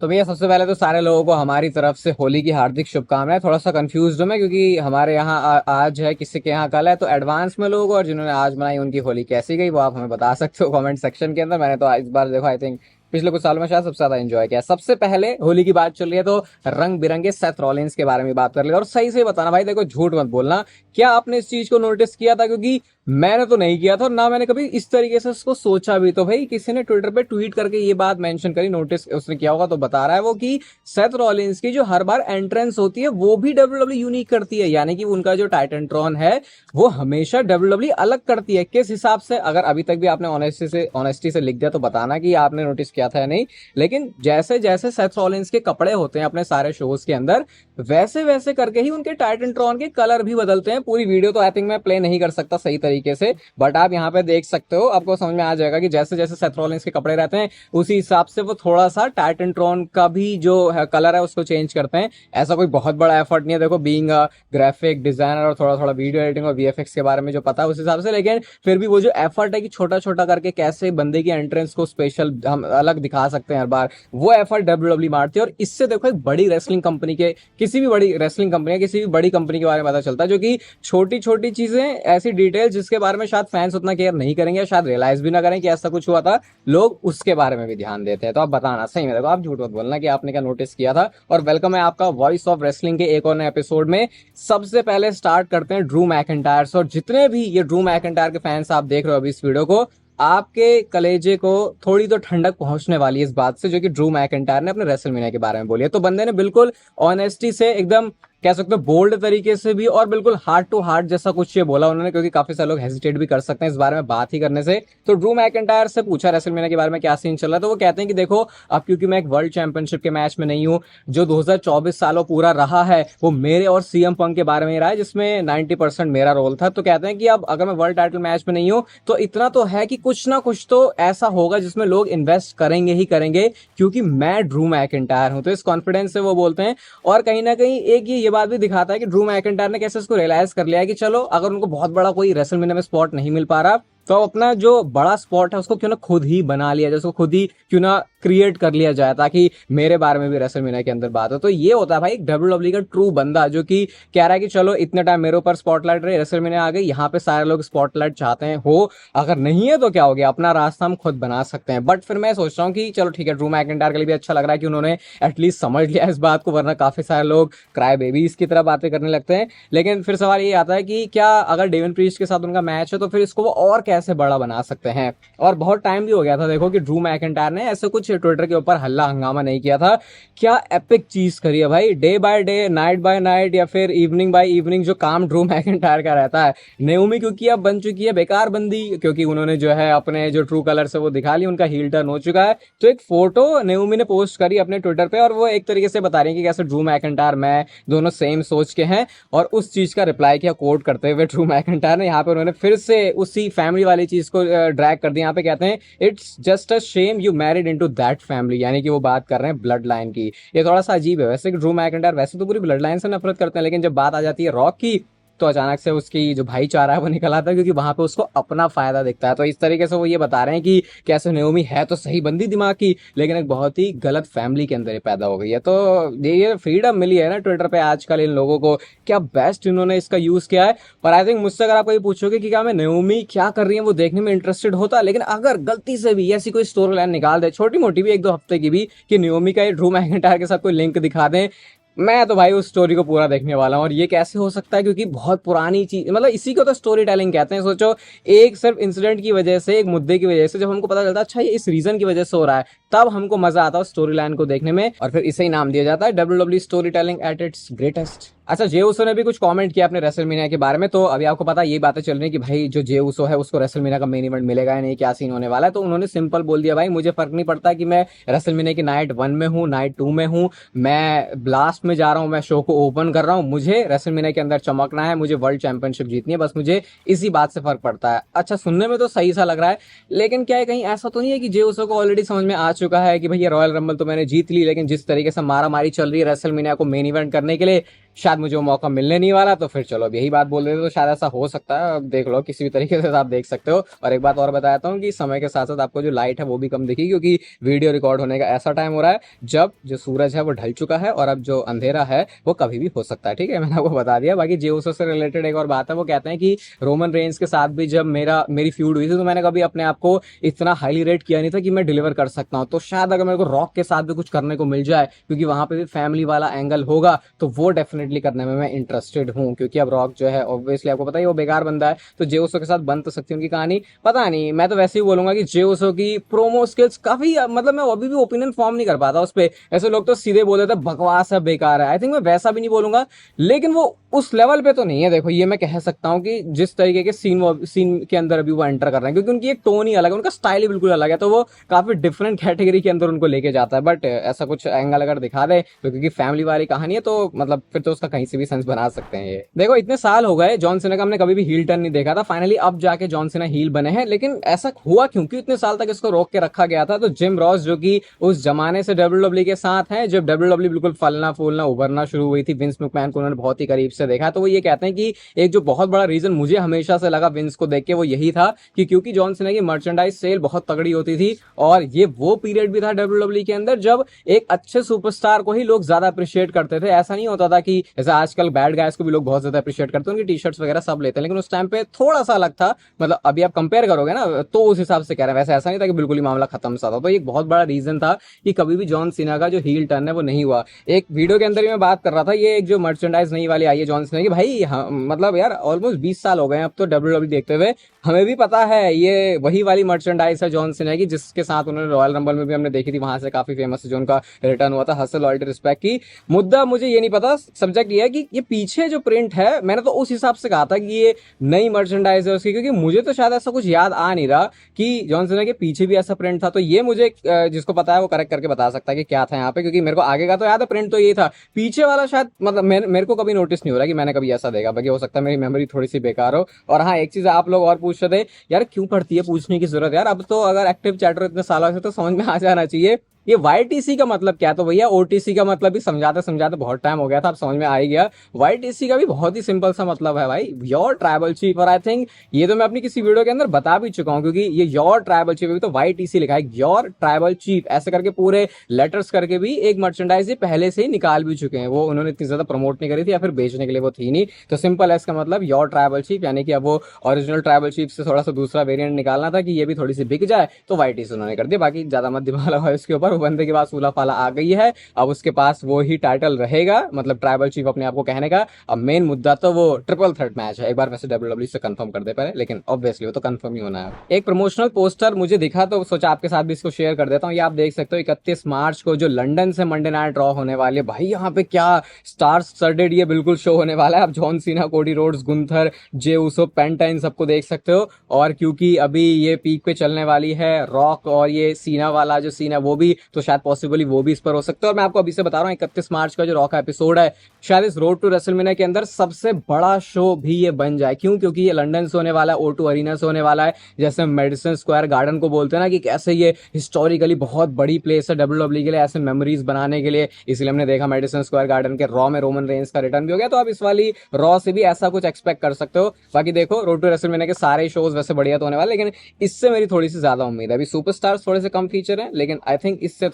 तो भैया सबसे पहले तो सारे लोगों को हमारी तरफ से होली की हार्दिक शुभकामनाएं। थोड़ा सा कंफ्यूज हूं मैं क्योंकि हमारे यहाँ आज है, किसी के यहाँ कल है, तो एडवांस में लोग और जिन्होंने आज मनाई उनकी होली कैसी गई वो आप हमें बता सकते हो कमेंट सेक्शन के अंदर। मैंने तो इस बार देखो, आई थिंक पिछले कुछ सालों में शायद सबसे ज्यादा एंजॉय किया। सबसे पहले होली की बात चल रही है तो रंग बिरंगे सेथ रॉलिंस के बारे में बात कर ले, और सही से बताना भाई, देखो झूठ मत बोलना। क्या आपने इस चीज को नोटिस किया था? क्योंकि मैंने तो नहीं किया था और ना मैंने कभी इस तरीके से उसको सोचा भी। तो भाई किसी ने ट्विटर पे ट्वीट करके ये बात मेंशन करी, नोटिस उसने किया होगा तो बता रहा है वो कि सेथ रॉलिंस की जो हर बार एंट्रेंस होती है वो भी डब्ल्यूडब्ल्यू यूनिक करती है, यानी कि उनका जो टाइटनट्रॉन है वो हमेशा डब्ल्यूडब्ल्यू अलग करती है। किस हिसाब से? अगर अभी तक भी आपने ऑनेस्टी से लिख दिया तो बताना कि आपने नोटिस किया था या नहीं। लेकिन जैसे जैसे सेथ रॉलिंस के कपड़े होते हैं अपने सारे शोज के अंदर, वैसे वैसे करके ही उनके टाइटनट्रॉन के कलर भी बदलते हैं। पूरी वीडियो तो आई थिंक मैं प्ले नहीं कर सकता सही तरीके से, बट आप यहाँ पे देख सकते हो, आपको समझ में आ जाएगा कि जैसे जैसे सेथ रॉलिंस के कपड़े रहते हैं उसी हिसाब से वो थोड़ा सा टाइटनट्रॉन का भी जो कलर है उसको चेंज करते हैं। ऐसा कोई बहुत बड़ा एफर्ट नहीं है, देखो बीइंग ग्राफिक डिजाइनर और थोड़ा थोड़ा वीडियो एडिटिंग और वीएफएक्स के बारे में जो पता है उस हिसाब से। लेकिन फिर भी वो जो एफर्ट है कि छोटा छोटा करके कैसे बंदे की एंट्रेंस को स्पेशल हम अलग दिखा सकते हैं हर बार, वो एफर्ट डब्ल्यूडब्ल्यू मारती है। और इससे देखो एक बड़ी रेसलिंग कंपनी के, किसी भी बड़ी रेसलिंग कंपनी, किसी भी बड़ी कंपनी के बारे में पता चलता है, जो कि छोटी छोटी चीजें, ऐसी डिटेल जिसके बारे में शायद फैंस उतना केयर नहीं करेंगे, शायद रियलाइज भी ना करें कि ऐसा कुछ हुआ था, लोग उसके बारे में भी ध्यान देते हैं। तो आप बताना सही में, देखो आप झूठ मत बोलना कि आपने क्या नोटिस किया था। और वेलकम है आपका वॉइस ऑफ रेसलिंग के एक और नए एपिसोड में। सबसे पहले स्टार्ट करते हैं ड्रू मैकिंटायर से। और जितने भी ये ड्रू मैकिंटायर के फैंस आप देख रहे हो अभी इस वीडियो को, आपके कलेजे को थोड़ी तो ठंडक पहुंचने वाली है इस बात से, जो कि ड्रू मैकिंटायर ने अपने रेसलमेनिया के बारे में बोली है। तो बंदे ने बिल्कुल ऑनेस्टी से, एकदम कह सकते हो बोल्ड तरीके से भी, और बिल्कुल हार्ट टू हार्ट जैसा कुछ ये बोला उन्होंने, क्योंकि काफी सारे लोग हेजिटेट भी कर सकते हैं इस बारे में बात ही करने से। तो ड्रू मैकिंटायर से पूछा रेसलमेनिया के बारे में क्या सीन चल रहा है, तो वो कहते हैं कि देखो अब क्योंकि मैं एक वर्ल्ड चैंपियनशिप के मैच में नहीं हूं, जो 2024 सालों पूरा रहा है वो मेरे और सीएम पंक के बारे में ही रहा है, जिसमें 90% मेरा रोल था। तो कहते हैं कि अब अगर मैं वर्ल्ड टाइटल मैच में नहीं हूं तो इतना तो है कि कुछ ना कुछ तो ऐसा होगा जिसमें लोग इन्वेस्ट करेंगे ही करेंगे, क्योंकि मैं ड्रू मैकिंटायर हूं। तो इस कॉन्फिडेंस से वो बोलते हैं। और कहीं ना कहीं एक ये बात भी दिखाता है कि ड्रू मैकिंटायर ने कैसे इसको रियलाइज कर लिया है कि चलो अगर उनको बहुत बड़ा कोई रेसलमेनिया में स्पॉट नहीं मिल पा रहा तो अपना जो बड़ा स्पॉट है उसको क्यों ना खुद ही बना लिया जाए, उसको खुद ही क्यों ना क्रिएट कर लिया जाए, ताकि मेरे बारे में भी रेसलमेनिया के अंदर बात हो। तो ये होता है भाई एक डब्ल्यूडब्ल्यू का ट्रू बंदा, जो कि कह रहा है कि चलो इतने टाइम मेरे ऊपर स्पॉटलाइट रही, रेसलमेनिया आ गई, यहाँ पे सारे लोग स्पॉटलाइट चाहते हैं, हो अगर नहीं है तो क्या हो गया, अपना रास्ता हम खुद बना सकते हैं। बट फिर मैं सोच रहा हूँ कि चलो ठीक है, ड्रू मैकिंटायर के लिए भी अच्छा लग रहा है कि उन्होंने एटलीस्ट समझ लिया इस बात को, वरना काफी सारे लोग क्राई बेबीज की तरह बातें करने लगते हैं। लेकिन फिर सवाल ये आता है कि क्या अगर डेविन प्रीस्ट के साथ उनका मैच है तो फिर इसको वो और कैसे बड़ा बना सकते हैं। और बहुत टाइम भी हो गया था देखो कि ड्रू मैकिंटायर ने ऐसे कुछ ट्विटर के ऊपर हल्ला हंगामा नहीं किया था। क्या एपिक चीज करी है भाई, day by day, night by night, या फिर इवनिंग बाय इवनिंग जो काम ड्रू मैकिंटायर का रहता है। नेओमी क्योंकि अब बन चुकी है बेकार बंदी, क्योंकि उन्होंने जो है अपने जो ट्रू कलर से वो दिखा लिया, उनका हील टर्न हो चुका है। तो एक फोटो नेओमी ने पोस्ट करी अपने ट्विटर पे और वो एक तरीके से बता रही है कि कैसे ड्रू मैकिंटायर मैं दोनों सेम सोच के हैं। और उस चीज का रिप्लाई किया कोट करते हुए ड्रू मैकिंटायर ने। यहाँ पे उन्होंने फिर से उसी फैमिली वाली चीज को ड्रैग कर दिया। यहाँ पे कहते हैं it's just a shame you married into that family, यानी कि वो बात कर रहे हैं ब्लड लाइन की। ये थोड़ा सा अजीब है वैसे कि ड्रू मैकिंटायर वैसे तो पूरी ब्लड लाइन से नफरत करते हैं, लेकिन जब बात आ जाती है रॉक की तो अचानक से उसकी जो भाईचारा है वो निकल आता है, क्योंकि वहां पे उसको अपना फायदा दिखता है। तो इस तरीके से वो ये बता रहे हैं कि कैसे नेओमी है तो सही बंदी दिमाग की, लेकिन एक बहुत ही गलत फैमिली के अंदर ही पैदा हो गई है। तो ये फ्रीडम मिली है ना ट्विटर पे आजकल इन लोगों को, क्या बेस्ट इन्होंने इसका यूज किया है। और आई थिंक मुझसे अगर आप कोई पूछोगे कि क्या मैं नेओमी क्या कर रही है वो देखने में इंटरेस्टेड होता, लेकिन अगर गलती से भी ऐसी कोई स्टोरी लाइन निकाल दे, छोटी मोटी भी, 1-2 हफ्ते की भी, कि नेओमी का ड्रू मैकिंटायर के साथ कोई लिंक दिखा दें, मैं तो भाई उस स्टोरी को पूरा देखने वाला हूँ। और ये कैसे हो सकता है, क्योंकि बहुत पुरानी चीज, मतलब इसी को तो स्टोरी टेलिंग कहते हैं। सोचो एक सिर्फ इंसिडेंट की वजह से, एक मुद्दे की वजह से जब हमको पता चलता है अच्छा ये इस रीजन की वजह से हो रहा है, तब हमको मजा आता है स्टोरी लाइन को देखने में। और फिर इसे ही नाम दिया जाता है W W storytelling at its greatest. अच्छा, जे उसो ने भी कुछ कमेंट किया अपने रेसलमेनिया के बारे में। तो अभी आपको पता है ये बातें चल रही है कि भाई जो जे उसो है उसको रेसलमेनिया का मेन इवेंट मिलेगा या नहीं, क्या सीन होने वाला है। तो उन्होंने सिंपल बोल दिया, भाई मुझे फर्क नहीं पड़ता कि मैं रेसलमेनिया की नाइट 1 में हूँ, नाइट 2 में हूँ, मैं ब्लास्ट में जा रहा हूँ, मैं शो को ओपन कर रहा हूँ, मुझे रेसलमेनिया के अंदर चमकना है, मुझे वर्ल्ड चैंपियनशिप जीतनी है, बस मुझे इसी बात से फर्क पड़ता है। अच्छा, सुनने में तो सही सा लग रहा है, लेकिन क्या है कहीं ऐसा तो नहीं है कि जे उसो को ऑलरेडी समझ में आ चुका है कि भाई ये रॉयल रंबल तो मैंने जीत ली, लेकिन जिस तरीके से मारा मारी चल रही है रेसलमेनिया को मेन इवेंट करने के लिए, शायद मुझे वो मौका मिलने नहीं वाला, तो फिर चलो अब यही बात बोल देते तो शायद ऐसा हो सकता है। अब देख लो किसी भी तरीके से आप देख सकते हो। और एक बात और बताता हूँ कि समय के साथ साथ आपको जो लाइट है वो भी कम दिखेगी, क्योंकि वीडियो रिकॉर्ड होने का ऐसा टाइम हो रहा है जब जो सूरज है वो ढल चुका है, और अब जो अंधेरा है वो कभी भी हो सकता है। ठीक है, मैंने आपको बता दिया। बाकी जेउसो से रिलेटेड एक और बात है, वो कहते हैं कि रोमन रेंज के साथ भी जब मेरी फ्यूड हुई थी तो मैंने कभी अपने आप को इतना हाईली रेट किया नहीं था कि मैं डिलीवर कर सकता हूँ। तो शायद अगर मेरे को रॉक के साथ भी कुछ करने को मिल जाए, क्योंकि वहां पे भी फैमिली वाला एंगल होगा, तो वो डेफिनेटली करने में मैं इंटरेस्टेड हूँ। क्योंकि अब रॉक जो है ऑब्वियसली आपको पता है वो बेकार बंदा है, तो जेउसो के साथ बन तो सकती है उनकी कहानी। पता नहीं, मैं तो वैसे ही बोलूंगा कि जेउसो की प्रोमो स्किल्स काफी, मतलब मैं अभी भी ओपिनियन फॉर्म नहीं कर पाता उस पर। ऐसे लोग तो सीधे बोल देते बकवास है, बेकार है। आई थिंक मैं वैसा भी नहीं बोलूंगा, लेकिन वो उस लेवल पे तो नहीं है। देखो ये मैं कह सकता हूँ कि जिस तरीके के सीन के अंदर अभी वो एंटर कर रहे हैं, क्योंकि उनकी एक टोन ही अलग है, उनका स्टाइल ही बिल्कुल अलग है, तो वो काफी डिफरेंट कैटेगरी के अंदर उनको लेके जाता है। बट ऐसा कुछ एंगल अगर दिखा दे तो, क्योंकि फैमिली वाली कहानी है, तो मतलब फिर तो उसका कहीं से भी सेंस बना सकते हैं। ये देखो इतने साल हो गए जॉन सीना का हमने कभी भी हील टर्न नहीं देखा था, फाइनली अब जाके जॉन सीना हील बने हैं। लेकिन ऐसा हुआ क्योंकि इतने साल तक इसको रोक के रखा गया था। तो जिम रॉस जो कि उस जमाने से डब्ल्यूडब्ल्यू के साथ हैं, जब डब्ल्यूडब्ल्यू बिल्कुल फलना फूलना उभरना शुरू हुई थी, विंस मैकमैन को उन्होंने बहुत ही करीब से देखा। तो वो ये कहते हैं कि एक जो बहुत बड़ा रीजन मुझे हमेशा से लगा विंस को देख के, वो यही था कि क्योंकि जॉन सीना की मर्चेंडाइज सेल बहुत तगड़ी होती थी, और ये वो पीरियड भी था डब्ल्यूडब्ल्यू के अंदर जब एक अच्छे सुपरस्टार को ही लोग ज्यादा अप्रिशिएट करते थे। ऐसा नहीं होता था कि जैसे आजकल बैड गाइस को भी लोग बहुत ज्यादा अप्रिशिएट करते हैं, उनकी टी शर्ट्स वगैरह सब लेते हैं, लेकिन उस टाइम पे थोड़ा सा अलग था। मतलब अभी आप कंपेयर करोगे ना तो उस हिसाब से कह रहे हैं, वैसे ऐसा नहीं था कि बिल्कुल ही मामला खत्म सा था। तो एक बहुत बड़ा रीजन था कि कभी भी जॉन सीना का जो हील टर्न है वो नहीं हुआ। एक वीडियो के अंदर ही मैं बात कर रहा था, ये एक जो मर्चेंडाइज नई वाली आई है जॉन सीना की, भाई मतलब यार ऑलमोस्ट 20 साल हो गए हैं अब तो डब्ल्यूडब्ल्यू देखते हुए, हमें भी पता है ये वही वाली मर्चेंडाइज है जॉन सीना की, जिसके साथ उन्होंने रॉयल रंबल में भी हमने देखी थी, वहां से काफी फेमस है जो उनका रिटर्न हुआ था, हसल लॉयल्टी रिस्पेक्ट की। मुद्दा मुझे ये नहीं पता, सब्जेक्ट ये है कि ये पीछे जो प्रिंट है, मैंने तो उस हिसाब से कहा था कि ये नई मर्चेंडाइज है उसकी, क्योंकि मुझे तो शायद ऐसा कुछ याद आ नहीं रहा कि जॉन सीना के पीछे भी ऐसा प्रिंट था। तो ये मुझे जिसको पता है वो करेक्ट करके बता सकता है कि क्या था यहाँ पे, क्योंकि मेरे को आगे का तो याद है, प्रिंट तो ये था, पीछे वाला शायद मतलब मेरे को कभी नोटिस नहीं हो रहा कि मैंने कभी ऐसा देखा। बाकी हो सकता है मेरी मेमोरी थोड़ी सी बेकार हो। और हाँ, एक चीज आप लोग और पूछ रहे थे यार, क्यों पड़ती है पूछने की जरूरत यार, अब तो अगर एक्टिव चैटर इतने सालों से तो समझ में आ जाना चाहिए ये वाईटीसी का मतलब क्या। तो भैया ओटीसी का मतलब भी समझाते समझाते बहुत टाइम हो गया था, अब समझ में आ ही गया। वाईटीसी का भी बहुत ही सिंपल सा मतलब है भाई, योर ट्राइबल चीफ। और आई थिंक ये तो मैं अपनी किसी वीडियो के अंदर बता भी चुका हूँ, क्योंकि ये योर ट्राइबल चीफ अभी तो वाईटीसी लिखा है, योर ट्राइबल चीफ ऐसे करके पूरे लेटर्स करके भी एक मर्चेंडाइज पहले से ही निकाल भी चुके हैं। वो उन्होंने इतनी ज्यादा प्रमोट नहीं करी थी या फिर बेचने के लिए वो थी नहीं। तो सिंपल है इसका मतलब योर ट्राइबल चीफ, यानी कि अब वो ओरिजिनल ट्राइबल चीफ से थोड़ा सा दूसरा वेरिएंट निकालना था कि ये भी थोड़ी सी बिक जाए, तो वाईटीसी उन्होंने कर दिया। बाकी ज्यादा मत दिमाग लगाओ इसके ऊपर, वो बंदे के पास सूला फाला आ गई है, अब उसके पास वो ही टाइटल रहेगा, मतलब ट्राइबल चीफ अपने आप को कहने का। अब मेन मुद्दा तो वो ट्रिपल थ्रेट मैच है, एक बार वैसे डब्ल्यूडब्ल्यू से कंफर्म कर दे पहले, लेकिन ऑब्वियसली वो तो कंफर्म ही होना है। एक प्रमोशनल पोस्टर मुझे दिखा तो सोचा आपके साथ भी इसको शेयर कर देता हूँ। ये आप देख सकते हो 31 मार्च को जो लंदन से मंडे नाइट रॉ होने वाली है, भाई यहाँ पे क्या स्टार स्टडेड ये बिल्कुल शो होने वाला है। आप John Cena, Cody Rhodes, Gunther, जे उसो, पेंटा, इन सबको देख सकते हो। और क्योंकि अभी ये पीक पे चलने वाली है रॉक, और ये सीना वाला जो सीन है वो भी, तो शायद पॉसिबली वो भी इस पर हो सकता है। और मैं आपको अभी से बता रहा हूँ 31 मार्च का जो रॉ का एपिसोड है, शायद इस रोड टू रेसलमेनिया के अंदर सबसे बड़ा शो भी ये बन जाए। क्यों? क्योंकि ये लंदन से होने वाला है, O2 अरीना से होने वाला है, जैसे मेडिसन स्क्वायर गार्डन को बोलते हैं ना, कि कैसे ये हिस्टोरिकली बहुत बड़ी प्लेस है डब्ल्यूडब्ल्यू के लिए, ऐसे मेमोरीज बनाने के लिए। इसलिए हमने देखा मेडिसन स्क्वायर गार्डन के रॉ में रोमन रेंज का रिटर्न भी हो गया, तो आप इस वाली रॉ से भी ऐसा कुछ एक्सपेक्ट कर सकते हो। बाकी देखो रोड टू रेसलमेनिया के सारे शोज वैसे बढ़िया तो होने वाले, लेकिन इससे मेरी थोड़ी सी ज्यादा उम्मीद है। अभी सुपरस्टार्स थोड़े से कम फीचर है, लेकिन आई थिंक इससे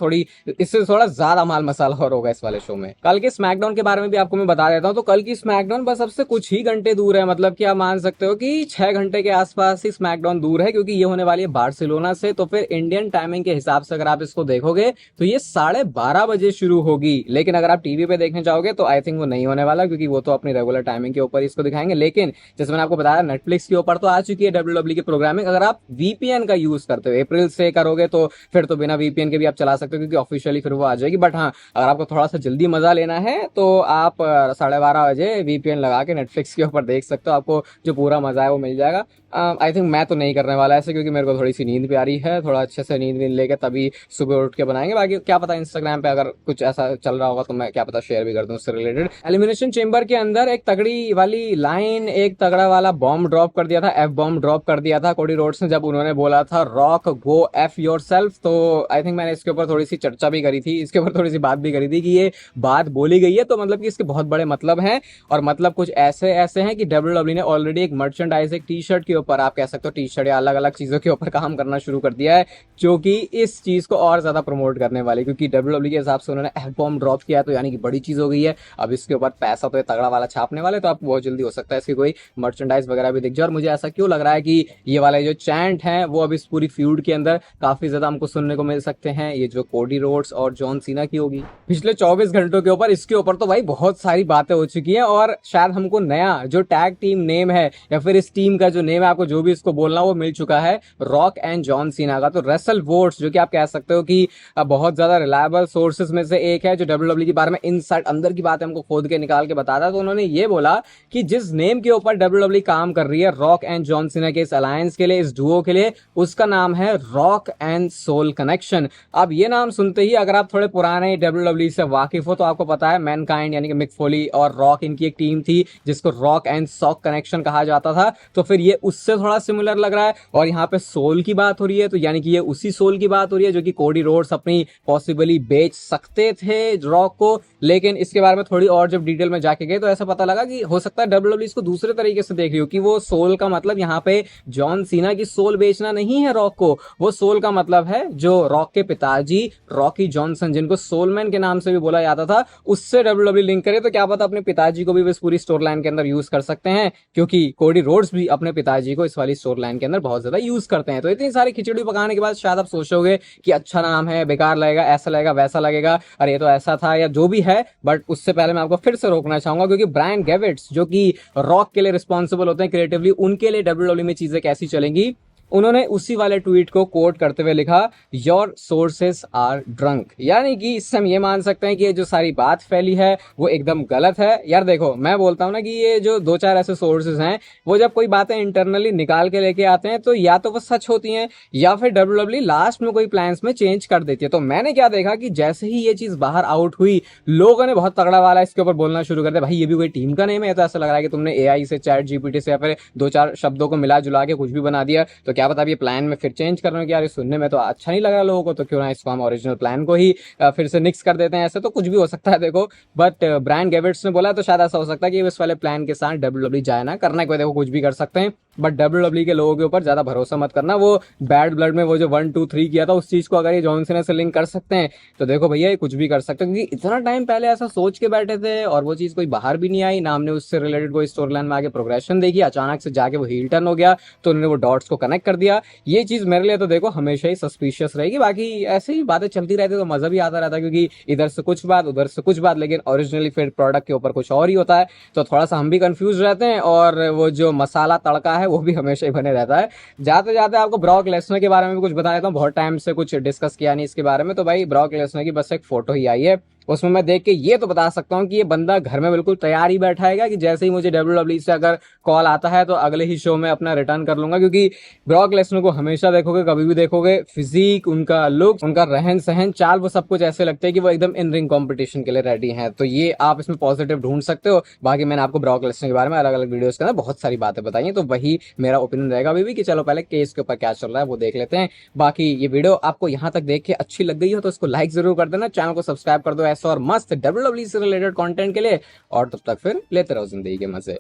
थोड़ा ज्यादा माल मसाला और होगा इस वाले शो में। कल के स्मैकडाउन के बारे में भी आपको मैं बता देता हूँ। तो कल की स्मैकडाउन बस अब से कुछ ही घंटे दूर है, मतलब कि आप मान सकते हो कि 6 घंटे के आसपास ही स्मैकडाउन दूर है, क्योंकि ये होने वाली है बार्सिलोना से। तो फिर इंडियन टाइमिंग के हिसाब से अगर आप इसको देखोगे तो ये 12:30 बजे शुरू होगी। लेकिन अगर आप टीवी पे देखने जाओगे तो आई थिंक वो नहीं होने वाला, क्योंकि वो तो अपनी रेगुलर टाइमिंग के ऊपर इसको दिखाएंगे। लेकिन जैसे मैंने आपको बताया नेटफ्लिक्स के ऊपर तो आ चुकी है डब्ल्यूडब्ल्यू की प्रोग्रामिंग। अगर आप वीपीएन का यूज करते हो, अप्रैल से करोगे, तो फिर तो बिना वीपीएन के भी आप चला सकते हो, क्योंकि ऑफिशियली फिर वो आ जाएगी। बट हाँ, अगर आपको थोड़ा सा जल्दी मजा लेना है तो आप 12:30 बजे वीपीएन लगा के नेटफ्लिक्स के ऊपर देख सकते हो, आपको जो पूरा मजा है वो मिल जाएगा। आई थिंक मैं तो नहीं करने वाला ऐसे, क्योंकि मेरे को थोड़ी सी नींद प्यारी है, थोड़ा अच्छे से नींद लेके तभी सुबह उठ के बनाएंगे। बाकी क्या पता इंस्टाग्राम पे अगर कुछ ऐसा चल रहा होगा तो मैं क्या पता शेयर भी कर दूं उससे रिलेटेड। एलिमिनेशन चेंबर के अंदर एक तगड़ी वाली लाइन, एक तगड़ा वाला बॉम्ब ड्रॉप कर दिया था, एफ बॉम्ब ड्रॉप कर दिया था कोडी रोड्स ने, जब उन्होंने बोला था रॉक गो एफ योरसेल्फ। तो आई थिंक मैंने इसके ऊपर थोड़ी सी चर्चा भी करी थी, इसके ऊपर थोड़ी सी बात भी करी थी कि ये बात बोली गई है तो मतलब कि इसके बहुत बड़े मतलब हैं, और मतलब कुछ ऐसे ऐसे हैं कि WWE ने ऑलरेडी एक मर्चेंडाइज, एक टी शर्ट के ऊपर, आप कह सकते हो टी शर्ट या अलग अलग चीजों के ऊपर काम करना शुरू कर दिया है, जो कि इस चीज को और ज्यादा प्रमोट करने वाली, क्योंकि WWE के हिसाब से उन्होंने एफ बॉम्ब ड्रॉप किया है तो यानी कि बड़ी चीज हो गई है। अब इसके ऊपर पैसा तो ये तगड़ा वाला छापने वाले, तो आपको बहुत जल्दी हो सकता है इसकी कोई मर्चेंडाइज वगैरह भी दिख जाए। और मुझे ऐसा क्यों लग रहा है कि ये वाले जो चैंट हैं वो अब इस पूरी फ्यूड के अंदर काफी ज्यादा हमको सुनने को मिल सकते हैं, ये जो कोडी रोड्स और जॉन सीना की होगी। पिछले 24 घंटों के ऊपर इसके ऊपर तो भाई बहुत सारी बातें हो चुकी हैं, और शायद हमको नया जो टैग टीम नेम है या फिर इस टीम का जो नेम है, आपको जो भी इसको बोलना वो मिल चुका है, रॉक एंड जॉन सीना का। तो रेसल वोट्स, जो कि आप कह सकते हो कि बहुत ज्यादा रिलायबल सोर्सेज में से एक है, जो WWE के बारे में इनसाइड अंदर की बात हमको खोद के निकाल के बताता है, तो उन्होंने ये बोला कि जिस नेम के ऊपर WWE काम कर रही है रॉक एंड जॉन सीना के इस अलायंस के लिए, इस डुओ के लिए, उसका नाम है रॉक एंड सोल कनेक्शन। अब ये नाम सुनते ही अगर आप थोड़े पुराने WWE से वाकिफ हो तो आपको पता है मैनकाइंड यानी कि मिक फोली और रॉक, इनकी एक टीम थी जिसको रॉक एंड सॉक कनेक्शन कहा जाता था, तो फिर ये उससे थोड़ा सिमिलर लग रहा है। और यहाँ पे सोल की बात हो रही है, तो यानी कि ये उसी सोल की बात हो रही है जो कि कोडी रोड्स अपनी पॉसिबली बेच सकते थे रॉक को। लेकिन इसके बारे में थोड़ी और जब डिटेल में जाके गए तो ऐसा पता लगा कि हो सकता है WWE इसको दूसरे तरीके से देख रही हो, कि वो सोल का मतलब यहाँ पे जॉन सीना की सोल बेचना नहीं है रॉक को, वो सोल का मतलब है जो रॉक के पिताजी रॉकी जॉनसन, जिनको सोलमैन के नाम से भी बोला जाता था, उससे WWE लिंक करे। तो क्या पता अपने पिताजी को भी इस पूरी स्टोरी लाइन के अंदर यूज कर सकते हैं, क्योंकि कोडी रोड्स भी अपने पिताजी को इस वाली स्टोरी लाइन के अंदर बहुत ज्यादा यूज करते हैं। तो इतनी सारी खिचड़ी पकाने के बाद शायद आप सोचोगे कि अच्छा नाम है, बेकार लगेगा, ऐसा लगेगा, वैसा लगेगा, अरे ये तो ऐसा था या जो भी है। बट उससे पहले मैं आपको फिर से रोकना चाहूंगा, क्योंकि ब्रायन गेविट्स जो कि रॉक के लिए रिस्पॉन्सिबल होते हैं क्रिएटिवली, उनके लिए WWE में चीजें कैसी चलेंगी, उन्होंने उसी वाले ट्वीट को कोट करते हुए लिखा, योर सोर्सेस आर ड्रंक। यानी कि इससे हम ये मान सकते हैं कि ये जो सारी बात फैली है वो एकदम गलत है। यार देखो, मैं बोलता हूं ना कि ये जो दो चार ऐसे सोर्सेस हैं, वो जब कोई बातें इंटरनली निकाल के लेके आते हैं तो या तो वो सच होती हैं या फिर WWE लास्ट में कोई प्लान्स में चेंज कर देती है। तो मैंने क्या देखा कि जैसे ही ये चीज बाहर आउट हुई, लोगों ने बहुत तगड़ा वाला इसके ऊपर बोलना शुरू कर दिया, भाई ये भी कोई टीम का नेम है, तो ऐसा लग रहा है कि तुमने AI से, चैट GPT से या फिर दो चार शब्दों को मिला जुला के कुछ भी बना दिया। तो क्या पता ये प्लान में फिर चेंज कर रहे हो कि यार ये सुनने में तो अच्छा नहीं लग रहा लोगों को, तो क्यों ना इसको हम ओरिजिनल प्लान को ही फिर से निक्स कर देते हैं। ऐसे तो कुछ भी हो सकता है देखो, बट ब्रायन गेविट्स ने बोला तो शायद ऐसा हो सकता है कि इस वाले प्लान के साथ WWE जाए ना, करना है कोई, देखो कुछ भी कर सकते हैं, बट WWE के लोगों के ऊपर ज्यादा भरोसा मत करना। वो बैड ब्लड में वो जो 1 2 3 किया था, उस चीज को अगर ये जॉन सीना से लिंक कर सकते हैं तो देखो भैया ये कुछ भी कर सकते हैं, क्योंकि इतना टाइम पहले ऐसा सोच के बैठे थे और वो चीज कोई बाहर भी नहीं आई ना, हमने उससे रिलेटेड कोई स्टोरी लाइन में आगे प्रोग्रेशन देखी, अचानक से जाके वो हील टर्न हो गया तो उन्होंने वो डॉट्स को कनेक्ट कर दिया। ये चीज मेरे लिए तो देखो हमेशा ही सस्पिशियस रहेगी। बाकी ऐसे ही बातें चलती रहती तो मजा भी आता रहता, क्योंकि इधर से कुछ बात उधर से कुछ बात, लेकिन ओरिजिनली फिर प्रोडक्ट के ऊपर कुछ और ही होता है, तो थोड़ा सा हम भी कंफ्यूज रहते हैं और वो जो मसाला तड़का है वो भी हमेशा ही बने रहता है। जाते जाते आपको ब्रॉक लेसनर के बारे में भी कुछ बता देता हूँ, बहुत टाइम से कुछ डिस्कस किया नहीं इसके बारे में। तो भाई ब्रॉक लेसनर की बस एक फोटो ही आई है, उसमें मैं देख के ये तो बता सकता हूँ कि ये बंदा घर में बिल्कुल तैयार ही बैठा है कि जैसे ही मुझे WWE से अगर कॉल आता है तो अगले ही शो में अपना रिटर्न कर लूंगा। क्योंकि ब्रॉक लेसनर को हमेशा देखोगे, कभी भी देखोगे, फिजिक, उनका लुक, उनका रहन सहन, चाल, वो सब कुछ ऐसे लगता है कि वो एकदम इन रिंग कॉम्पिटिशन के लिए रेडी है। तो ये आप इसमें पॉजिटिव ढूंढ सकते हो। बाकी मैंने आपको ब्रॉक लेसनर के बारे में अलग अलग वीडियोस के अंदर बहुत सारी बातें बताई हैं, तो वही मेरा ओपिनियन रहेगा अभी भी कि चलो पहले केस के ऊपर क्या चल रहा है वो देख लेते हैं। बाकी ये वीडियो आपको यहाँ तक देख के अच्छी लग गई हो तो इसको लाइक जरूर कर देना, चैनल को सब्सक्राइब कर दो ऐसा और मस्त WWE से रिलेटेड कंटेंट के लिए, और तब तक फिर लेते रहो जिंदगी के मजे।